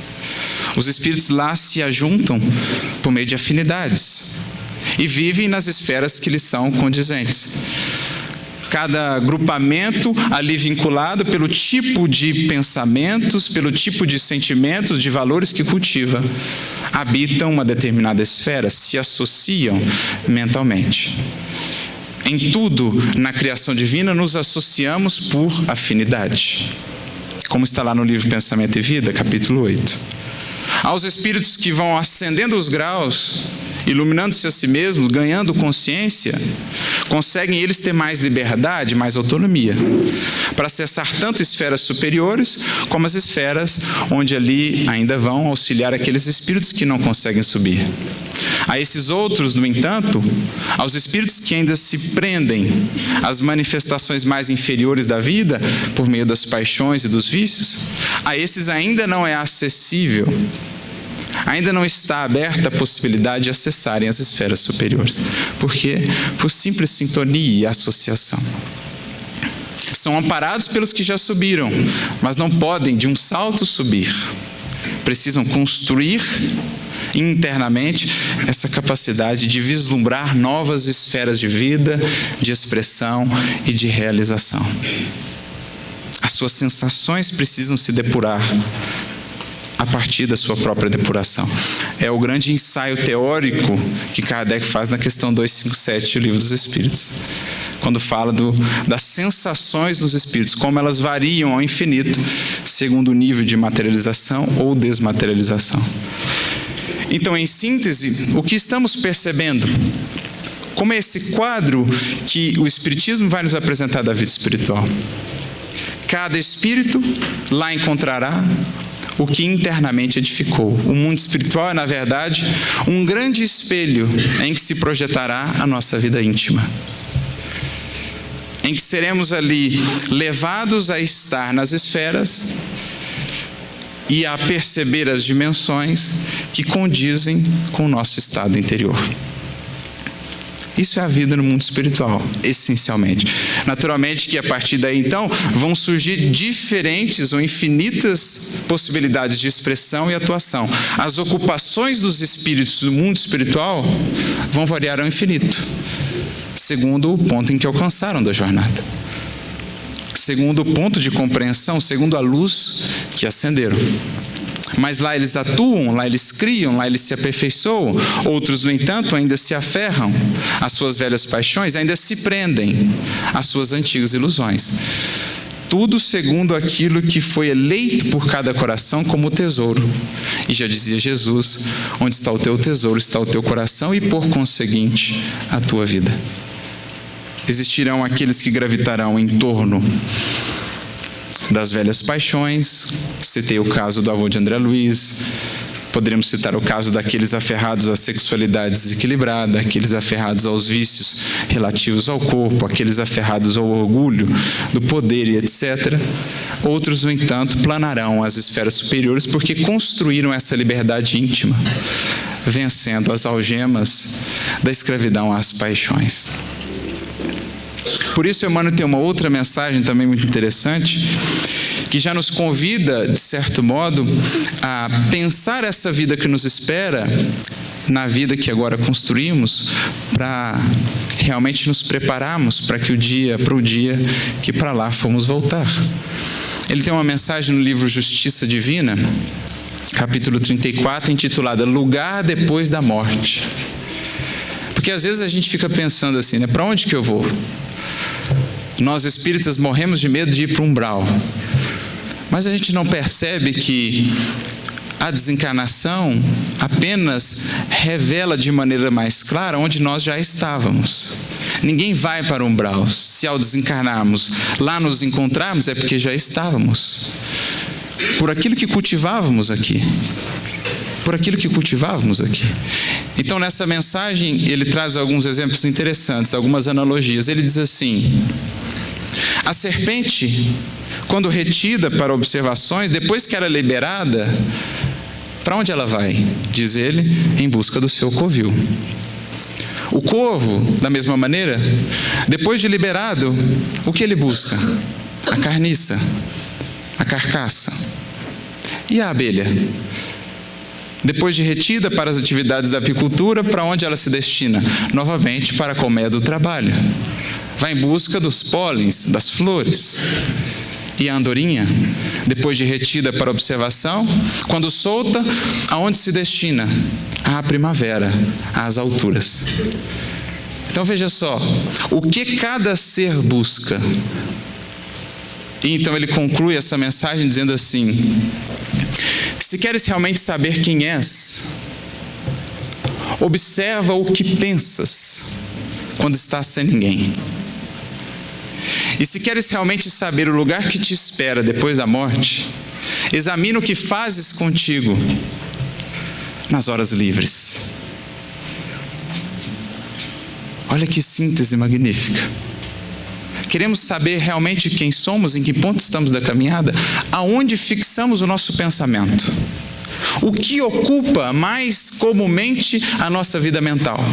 os espíritos lá se ajuntam por meio de afinidades e vivem nas esferas que lhes são condizentes. Cada agrupamento ali vinculado pelo tipo de pensamentos, pelo tipo de sentimentos, de valores que cultiva, habitam uma determinada esfera, se associam mentalmente. Em tudo, na criação divina, nos associamos por afinidade. Como está lá no livro Pensamento e Vida, capítulo 8. Aos espíritos que vão ascendendo os graus, iluminando-se a si mesmos, ganhando consciência, conseguem eles ter mais liberdade, mais autonomia, para acessar tanto esferas superiores, como as esferas onde ali ainda vão auxiliar aqueles espíritos que não conseguem subir. A esses outros, no entanto, aos espíritos que ainda se prendem às manifestações mais inferiores da vida, por meio das paixões e dos vícios, a esses ainda não é acessível, ainda não está aberta a possibilidade de acessarem as esferas superiores. Por quê? Por simples sintonia e associação. São amparados pelos que já subiram, mas não podem de um salto subir. Precisam construir internamente essa capacidade de vislumbrar novas esferas de vida, de expressão e de realização. As suas sensações precisam se depurar a partir da sua própria depuração. É o grande ensaio teórico que Kardec faz na questão 257 do Livro dos Espíritos, quando fala das sensações dos espíritos, como elas variam ao infinito, segundo o nível de materialização ou desmaterialização. Então, em síntese, o que estamos percebendo? Como é esse quadro que o Espiritismo vai nos apresentar da vida espiritual? Cada espírito lá encontrará o que internamente edificou. O mundo espiritual é, na verdade, um grande espelho em que se projetará a nossa vida íntima, em que seremos ali levados a estar nas esferas e a perceber as dimensões que condizem com o nosso estado interior. Isso é a vida no mundo espiritual, essencialmente. Naturalmente que a partir daí, então, vão surgir diferentes ou infinitas possibilidades de expressão e atuação. As ocupações dos espíritos do mundo espiritual vão variar ao infinito, segundo o ponto em que alcançaram da jornada, segundo o ponto de compreensão, segundo a luz que acenderam. Mas lá eles atuam, lá eles criam, lá eles se aperfeiçoam. Outros, no entanto, ainda se aferram às suas velhas paixões, ainda se prendem às suas antigas ilusões. Tudo segundo aquilo que foi eleito por cada coração como tesouro. E já dizia Jesus, onde está o teu tesouro, está o teu coração e, por conseguinte, a tua vida. Existirão aqueles que gravitarão em torno das velhas paixões. Citei o caso do avô de André Luiz. Poderíamos citar o caso daqueles aferrados à sexualidade desequilibrada, aqueles aferrados aos vícios relativos ao corpo, aqueles aferrados ao orgulho do poder e etc. Outros, no entanto, planarão as esferas superiores porque construíram essa liberdade íntima, vencendo as algemas da escravidão às paixões. Por isso, Emmanuel tem uma outra mensagem também muito interessante, que já nos convida, de certo modo, a pensar essa vida que nos espera, na vida que agora construímos, para realmente nos prepararmos para o dia que para lá fomos voltar. Ele tem uma mensagem no livro Justiça Divina, capítulo 34, intitulada Lugar Depois da Morte. Porque às vezes a gente fica pensando assim, né? Para onde que eu vou? Nós espíritas morremos de medo de ir para o umbral. Mas a gente não percebe que a desencarnação apenas revela de maneira mais clara onde nós já estávamos. Ninguém vai para o umbral. Se ao desencarnarmos lá nos encontrarmos, é porque já estávamos. Por aquilo que cultivávamos aqui. Por aquilo que cultivávamos aqui. Então, nessa mensagem, ele traz alguns exemplos interessantes, algumas analogias. Ele diz assim: a serpente, quando retida para observações, depois que ela é liberada, para onde ela vai? Diz ele, em busca do seu covil. O corvo, da mesma maneira, depois de liberado, o que ele busca? A carniça, a carcaça. E a abelha? Depois de retida para as atividades da apicultura, para onde ela se destina? Novamente para a colmeia do trabalho. Vai em busca dos pólens, das flores. E a andorinha, depois de retida para observação, quando solta, aonde se destina? À primavera, às alturas. Então veja só, o que cada ser busca? E então ele conclui essa mensagem dizendo assim: se queres realmente saber quem és, observa o que pensas quando estás sem ninguém. E se queres realmente saber o lugar que te espera depois da morte, examina o que fazes contigo nas horas livres. Olha que síntese magnífica. Queremos saber realmente quem somos, em que ponto estamos da caminhada, aonde fixamos o nosso pensamento. O que ocupa mais comumente a nossa vida mental?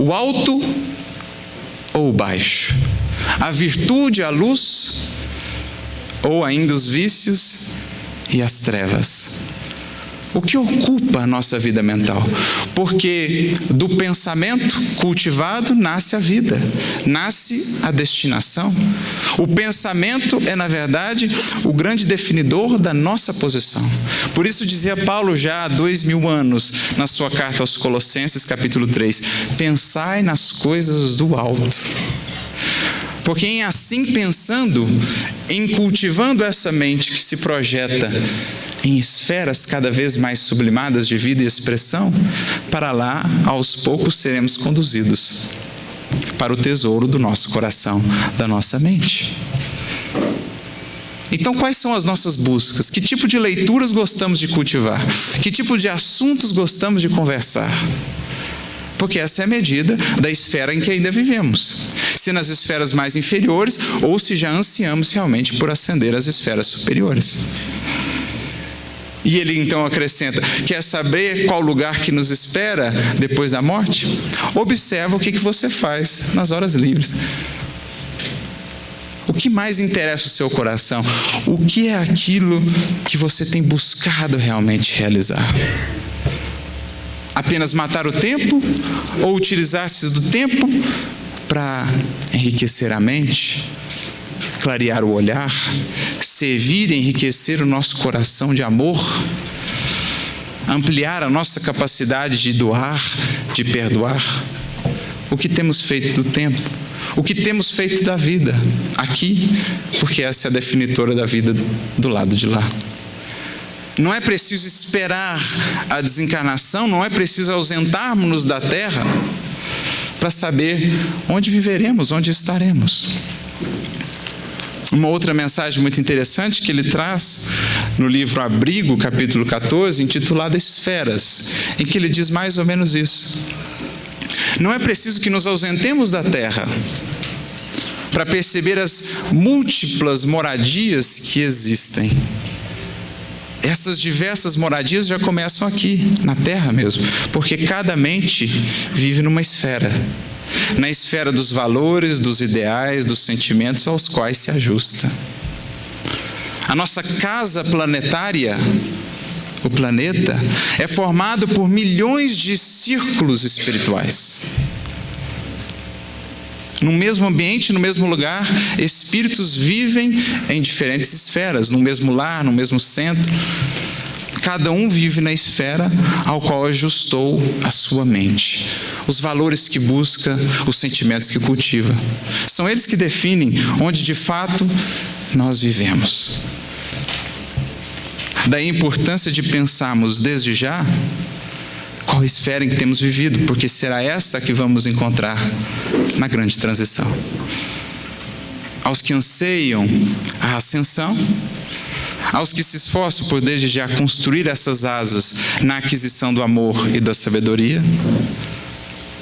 O alto ou o baixo? A virtude, a luz, ou ainda os vícios e as trevas? O que ocupa a nossa vida mental? Porque do pensamento cultivado nasce a vida, nasce a destinação. O pensamento é, na verdade, o grande definidor da nossa posição. Por isso dizia Paulo já há 2000 anos, na sua carta aos Colossenses, capítulo 3, pensai nas coisas do alto. Porque em assim pensando, em cultivando essa mente que se projeta em esferas cada vez mais sublimadas de vida e expressão, para lá, aos poucos, seremos conduzidos para o tesouro do nosso coração, da nossa mente. Então, quais são as nossas buscas? Que tipo de leituras gostamos de cultivar? Que tipo de assuntos gostamos de conversar? Porque essa é a medida da esfera em que ainda vivemos. Se nas esferas mais inferiores, ou se já ansiamos realmente por ascender às esferas superiores. E ele então acrescenta: quer saber qual lugar que nos espera depois da morte? Observa o que você faz nas horas livres. O que mais interessa o seu coração? O que é aquilo que você tem buscado realmente realizar? Apenas matar o tempo? Ou utilizar-se do tempo para enriquecer a mente, clarear o olhar, servir e enriquecer o nosso coração de amor, ampliar a nossa capacidade de doar, de perdoar? O que temos feito do tempo? O que temos feito da vida aqui? Porque essa é a definitora da vida do lado de lá. Não é preciso esperar a desencarnação, não é preciso ausentarmos-nos da terra para saber onde viveremos, onde estaremos. Uma outra mensagem muito interessante que ele traz no livro Abrigo, capítulo 14, intitulado Esferas, em que ele diz mais ou menos isso. Não é preciso que nos ausentemos da terra para perceber as múltiplas moradias que existem. Essas diversas moradias já começam aqui, na terra mesmo, porque cada mente vive numa esfera. Na esfera dos valores, dos ideais, dos sentimentos aos quais se ajusta. A nossa casa planetária, o planeta, é formado por milhões de círculos espirituais. No mesmo ambiente, no mesmo lugar, espíritos vivem em diferentes esferas, no mesmo lar, no mesmo centro. Cada um vive na esfera ao qual ajustou a sua mente. Os valores que busca, os sentimentos que cultiva. São eles que definem onde de fato nós vivemos. Daí a importância de pensarmos desde já qual esfera em que temos vivido, porque será essa que vamos encontrar na grande transição. Aos que anseiam a ascensão, aos que se esforçam por desde já construir essas asas na aquisição do amor e da sabedoria,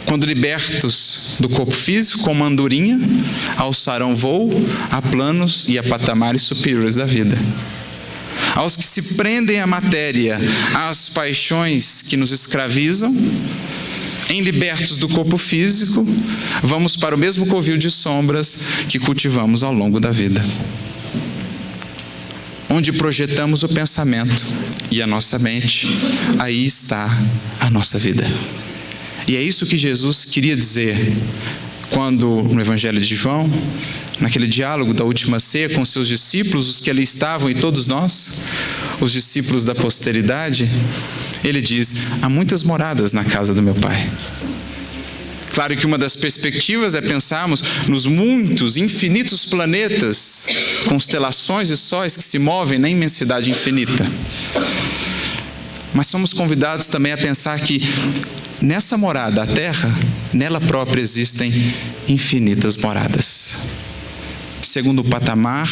quando libertos do corpo físico, como andorinha, alçarão voo a planos e a patamares superiores da vida. Aos que se prendem à matéria, às paixões que nos escravizam, em libertos do corpo físico, vamos para o mesmo covil de sombras que cultivamos ao longo da vida. Onde projetamos o pensamento e a nossa mente, aí está a nossa vida. E é isso que Jesus queria dizer quando, no Evangelho de João, naquele diálogo da última ceia com seus discípulos, os que ali estavam e todos nós, os discípulos da posteridade, ele diz: há muitas moradas na casa do meu Pai. Claro que uma das perspectivas é pensarmos nos muitos, infinitos planetas, constelações e sóis que se movem na imensidade infinita. Mas somos convidados também a pensar que nessa morada, a Terra, nela própria existem infinitas moradas, segundo o patamar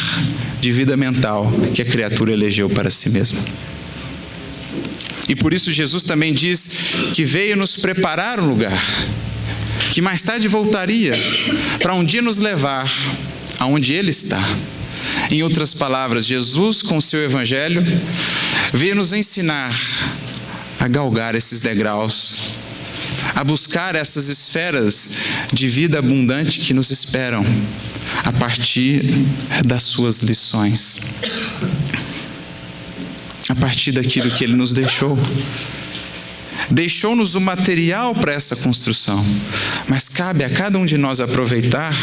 de vida mental que a criatura elegeu para si mesma. E por isso Jesus também diz que veio nos preparar um lugar, que mais tarde voltaria para um dia nos levar aonde Ele está. Em outras palavras, Jesus, com o seu Evangelho, veio nos ensinar a galgar esses degraus, a buscar essas esferas de vida abundante que nos esperam a partir das suas lições, a partir daquilo que Ele nos deixou. Deixou-nos o material para essa construção, mas cabe a cada um de nós aproveitar,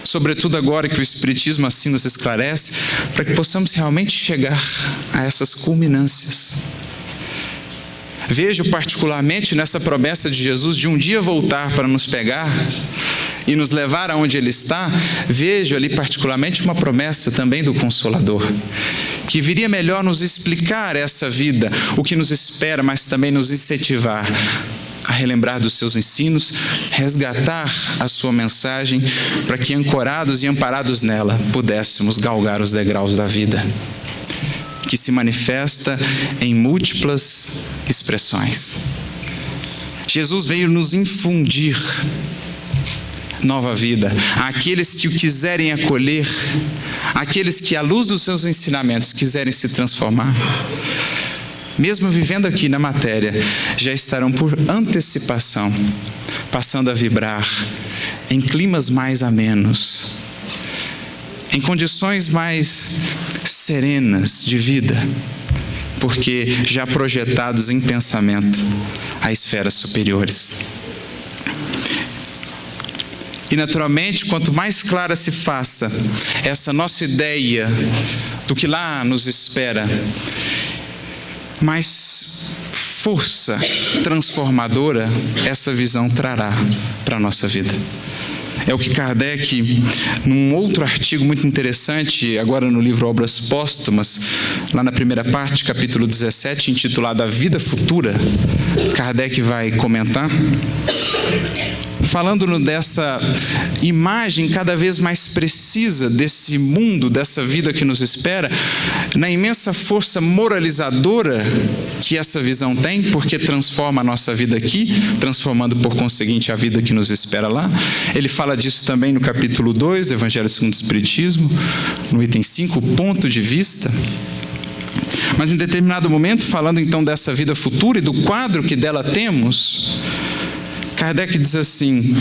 sobretudo agora que o Espiritismo assim nos esclarece, para que possamos realmente chegar a essas culminâncias. Vejo particularmente nessa promessa de Jesus de um dia voltar para nos pegar e nos levar aonde Ele está, vejo ali particularmente uma promessa também do Consolador, que viria melhor nos explicar essa vida, o que nos espera, mas também nos incentivar a relembrar dos seus ensinos, resgatar a sua mensagem, para que, ancorados e amparados nela, pudéssemos galgar os degraus da vida, que se manifesta em múltiplas expressões. Jesus veio nos infundir nova vida àqueles que o quiserem acolher, àqueles que, à luz dos seus ensinamentos, quiserem se transformar. Mesmo vivendo aqui na matéria, já estarão por antecipação, passando a vibrar em climas mais amenos, em condições mais serenas de vida, porque já projetados em pensamento a esferas superiores. E naturalmente, quanto mais clara se faça essa nossa ideia do que lá nos espera, mais força transformadora essa visão trará para a nossa vida. É o que Kardec, num outro artigo muito interessante, agora no livro Obras Póstumas, lá na primeira parte, capítulo 17, intitulado A Vida Futura, Kardec vai comentar, falando dessa imagem cada vez mais precisa desse mundo, dessa vida que nos espera, na imensa força moralizadora que essa visão tem, porque transforma a nossa vida aqui, transformando por conseguinte a vida que nos espera lá. Ele fala disso também no capítulo 2 do Evangelho segundo o Espiritismo, no item 5, ponto de vista. Mas em determinado momento, falando então dessa vida futura e do quadro que dela temos, Kardec diz assim: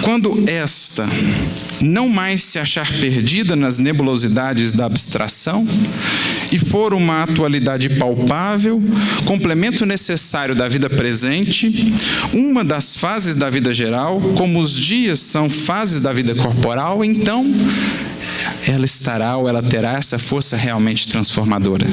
quando esta não mais se achar perdida nas nebulosidades da abstração e for uma atualidade palpável, complemento necessário da vida presente, uma das fases da vida geral, como os dias são fases da vida corporal, então ela terá essa força realmente transformadora.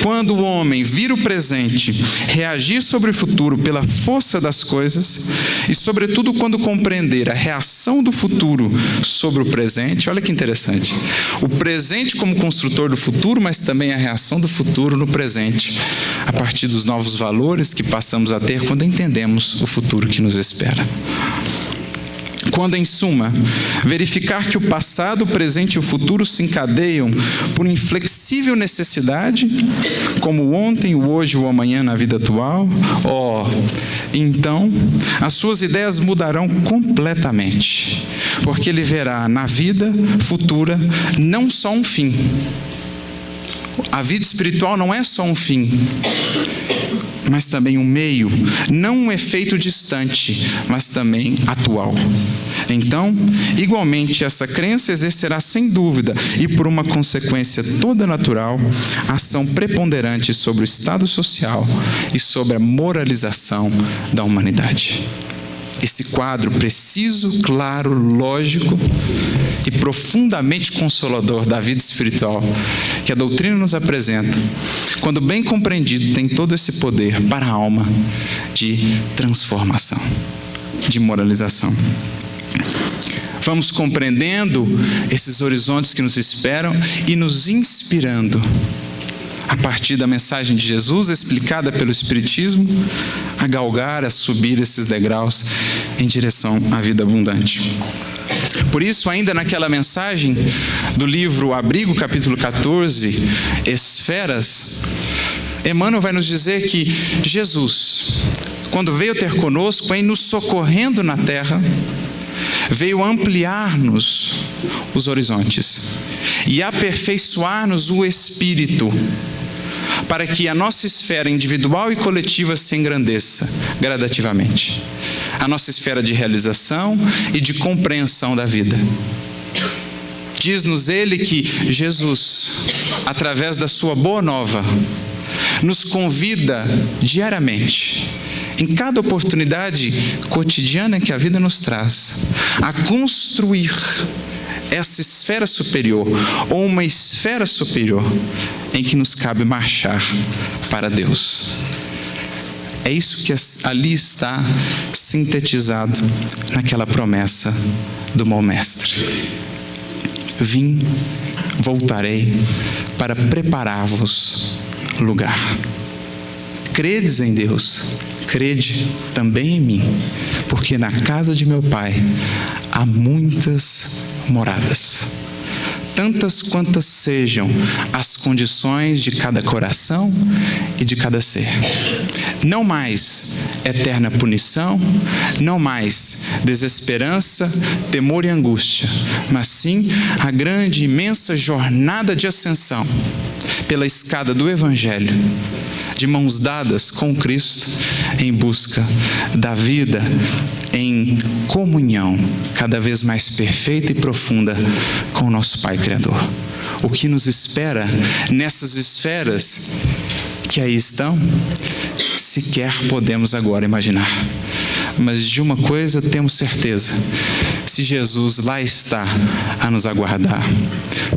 Quando o homem vir o presente, reagir sobre o futuro pela força das coisas, e sobretudo quando compreender a reação do futuro sobre o presente, olha que interessante, o presente como construtor do futuro, mas também a reação do futuro no presente, a partir dos novos valores que passamos a ter quando entendemos o futuro que nos espera. Quando, em suma, verificar que o passado, o presente e o futuro se encadeiam por inflexível necessidade, como o ontem, o hoje e o amanhã na vida atual, então as suas ideias mudarão completamente, porque ele verá na vida futura não só um fim. A vida espiritual não é só um fim, mas também um meio, não um efeito distante, mas também atual. Então, igualmente, essa crença exercerá sem dúvida, e por uma consequência toda natural, ação preponderante sobre o estado social e sobre a moralização da humanidade. Esse quadro preciso, claro, lógico e profundamente consolador da vida espiritual que a doutrina nos apresenta, quando bem compreendido, tem todo esse poder para a alma de transformação, de moralização. Vamos compreendendo esses horizontes que nos esperam e nos inspirando a partir da mensagem de Jesus, explicada pelo Espiritismo, a galgar, a subir esses degraus em direção à vida abundante. Por isso, ainda naquela mensagem do livro Abrigo, capítulo 14, Esferas, Emmanuel vai nos dizer que Jesus, quando veio ter conosco, vem nos socorrendo na terra, veio ampliar-nos os horizontes e aperfeiçoar-nos o espírito, para que a nossa esfera individual e coletiva se engrandeça gradativamente. A nossa esfera de realização e de compreensão da vida. Diz-nos ele que Jesus, através da sua boa nova, nos convida diariamente, em cada oportunidade cotidiana que a vida nos traz, a construir essa esfera superior, ou uma esfera superior, em que nos cabe marchar para Deus. É isso que ali está sintetizado naquela promessa do bom mestre. Vim, voltarei para preparar-vos lugar. Credes em Deus, crede também em mim, porque na casa de meu Pai há muitas moradas. Tantas quantas sejam as condições de cada coração e de cada ser. Não mais eterna punição, não mais desesperança, temor e angústia, mas sim a grande, imensa jornada de ascensão pela escada do Evangelho, de mãos dadas com Cristo, em busca da vida em comunhão cada vez mais perfeita e profunda com o nosso Pai Criador. O que nos espera nessas esferas que aí estão, sequer podemos agora imaginar. Mas de uma coisa temos certeza: se Jesus lá está a nos aguardar,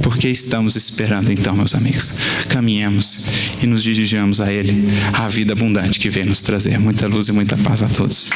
porque estamos esperando então, meus amigos? Caminhemos e nos dirigamos a Ele, a vida abundante que vem nos trazer muita luz e muita paz a todos.